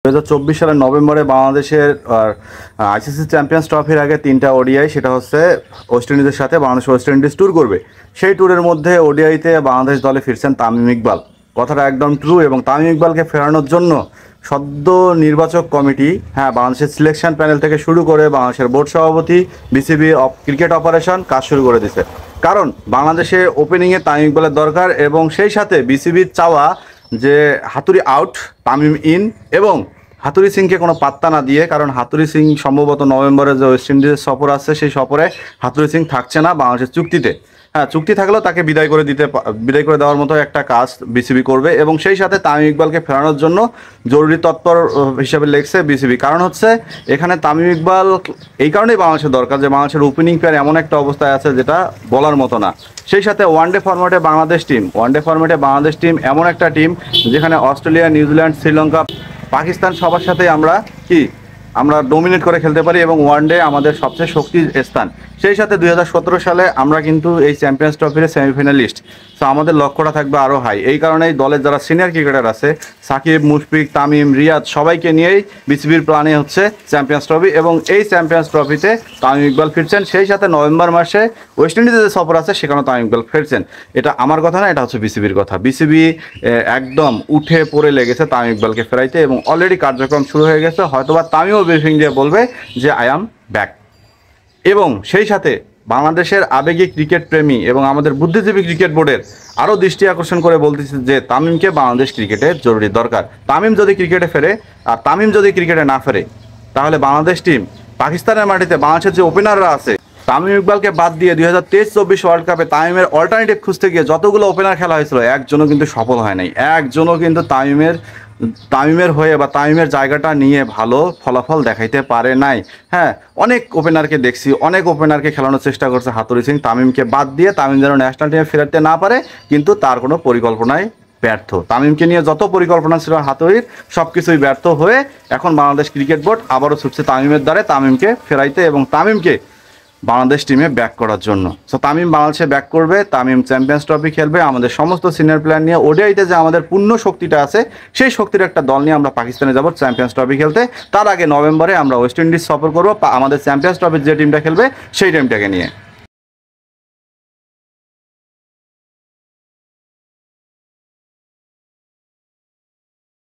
2024 সালের নভেম্বরে বাংলাদেশের আইসিসি চ্যাম্পিয়ন্স ট্রফির আগে 3টা ওডিআই, সেটা হচ্ছে ওয়েস্ট ইন্ডিজের সাথে বাংলাদেশ ওয়েস্ট ইন্ডিজ ট্যুর করবে। সেই ট্যুরের মধ্যে ওডিআইতে বাংলাদেশ দলে ফিরছেন তামিম ইকবাল। কথাটা একদম ট্রু। এবং তামিম ইকবালকে ফেরানোর জন্য সদ্য নির্বাচক কমিটি, বাংলাদেশের সিলেকশন প্যানেল থেকে শুরু করে বাংলাদেশের বোর্ড সভাপতি, বিসিবি ক্রিকেট অপারেশন কাজ শুরু করে দিছে। কারণ বাংলাদেশে ওপেনিংয়ে তামিম ইকবালের দরকার, এবং সেই সাথে বিসিবির চাওয়া যে হাতুড়ি আউট, তামিম ইন, এবং হাতুড়ি সিংকে কোনো পাত্তা না দিয়ে, কারণ হাতুড়ি সিং সম্ভবত নভেম্বরে যে ওয়েস্ট ইন্ডিজের সফর আছে সেই সফরে হাতুড়ি সিং থাকছে না বাংলাদেশের চুক্তিতে। চুক্তি থাকলেও তাকে বিদায় করে দেওয়ার মতো একটা কাজ বিসিবি করবে। এবং সেই সাথে তামিম ইকবালকে ফেরানোর জন্য জরুরি তৎপর হিসেবে লেগছে বিসিবি। কারণ হচ্ছে এখানে তামিম ইকবাল এই কারণেই বাংলাদেশের দরকার যে বাংলাদেশের ওপেনিং পেয়ার এমন একটা অবস্থায় আছে যেটা বলার মতো না। সেই সাথে ওয়ানডে ফরম্যাটে বাংলাদেশ টিম এমন একটা টিম যেখানে অস্ট্রেলিয়া, নিউজিল্যান্ড, শ্রীলঙ্কা, পাকিস্তান সবার সাথে আমরা ডোমিনেট করে খেলতে পারি, এবং ওয়ানডে আমাদের সবচেয়ে শক্তির স্থান। সেই সাথে 2017 সালে আমরা কিন্তু এই চ্যাম্পিয়ন্স ট্রফির সেমিফাইনালিস্ট। সো আমাদের লক্ষ্যটা থাকবে আরও হাই। এই কারণেই দলের যারা সিনিয়র ক্রিকেটার আছে, সাকিব, মুশফিক, তামিম, রিয়াদ, সবাইকে নিয়েই বিসিবির প্ল্যানে হচ্ছে চ্যাম্পিয়ন্স ট্রফি। এবং এই চ্যাম্পিয়ন্স ট্রফিতে তামিম ইকবাল ফিরছেন। সেই সাথে নভেম্বর মাসে ওয়েস্ট ইন্ডিজের যে সফর আছে সেখানেও তামিম ইকবাল ফিরছেন। এটা আমার কথা না, এটা হচ্ছে বিসিবির কথা। বিসিবি একদম উঠে পড়ে লেগেছে তামিম ইকবালকে ফেরাইতে, এবং অলরেডি কার্যক্রম শুরু হয়ে গেছে। হয়তোবা তামিমও ব্রিফিং দিয়ে বলবে যে আই অ্যাম ব্যাক। এবং সেই সাথে বাংলাদেশের আবেগী ক্রিকেট প্রেমী এবং আমাদের বুদ্ধিজীবী ক্রিকেট বোর্ডের আরও দৃষ্টি আকর্ষণ করে বলতেছে যে তামিমকে বাংলাদেশ ক্রিকেটের জরুরি দরকার। তামিম যদি ক্রিকেটে ফেরে, আর তামিম যদি ক্রিকেটে না ফেরে, তাহলে বাংলাদেশ টিম পাকিস্তানের মাটিতে বাংলাদেশের যে ওপেনাররা আছে, তামিম ইকবালকে বাদ দিয়ে 2023-24 ওয়ার্ল্ড কাপে তামিমের অল্টারনেটিভ খুঁজতে গিয়ে যতগুলো ওপেনার খেলা হয়েছিল, একজনও কিন্তু সফল হয় নাই। একজনও কিন্তু তামিমের হয়ে বা তামিমের জায়গাটা নিয়ে ভালো ফলাফল দেখাইতে পারে নাই। অনেক ওপেনারকে দেখছি, অনেক ওপেনারকে খেলানোর চেষ্টা করছে হাতুড়ি সিং, তামিমকে বাদ দিয়ে। তামিম যেন ন্যাশনাল টিমে ফেরাতে না পারে, কিন্তু তার কোনো পরিকল্পনায় ব্যর্থ। তামিমকে নিয়ে যত পরিকল্পনা ছিল হাতুড়ির, সব কিছুই ব্যর্থ হয়ে এখন বাংলাদেশ ক্রিকেট বোর্ড আবারও ছুটছে তামিমের দ্বারে তামিমকে ফেরাইতে এবং তামিমকে বাংলাদেশ টিমে ব্যাক করার জন্য। সো তামিম বাংলাদেশে ব্যাক করবে, তামিম চ্যাম্পিয়ন্স ট্রফি খেলবে। আমাদের সমস্ত সিনিয়র প্লেয়ার নিয়ে ওডিআইতে যে আমাদের পূর্ণ শক্তিটা আছে, সেই শক্তির একটা দল নিয়ে আমরা পাকিস্তানে যাব চ্যাম্পিয়ন্স ট্রফি খেলতে। তার আগে নভেম্বরে আমরা ওয়েস্ট ইন্ডিজ সফর করবো আমাদের চ্যাম্পিয়ন্স ট্রফির যে টিমটা খেলবে সেই টিমটাকে নিয়ে।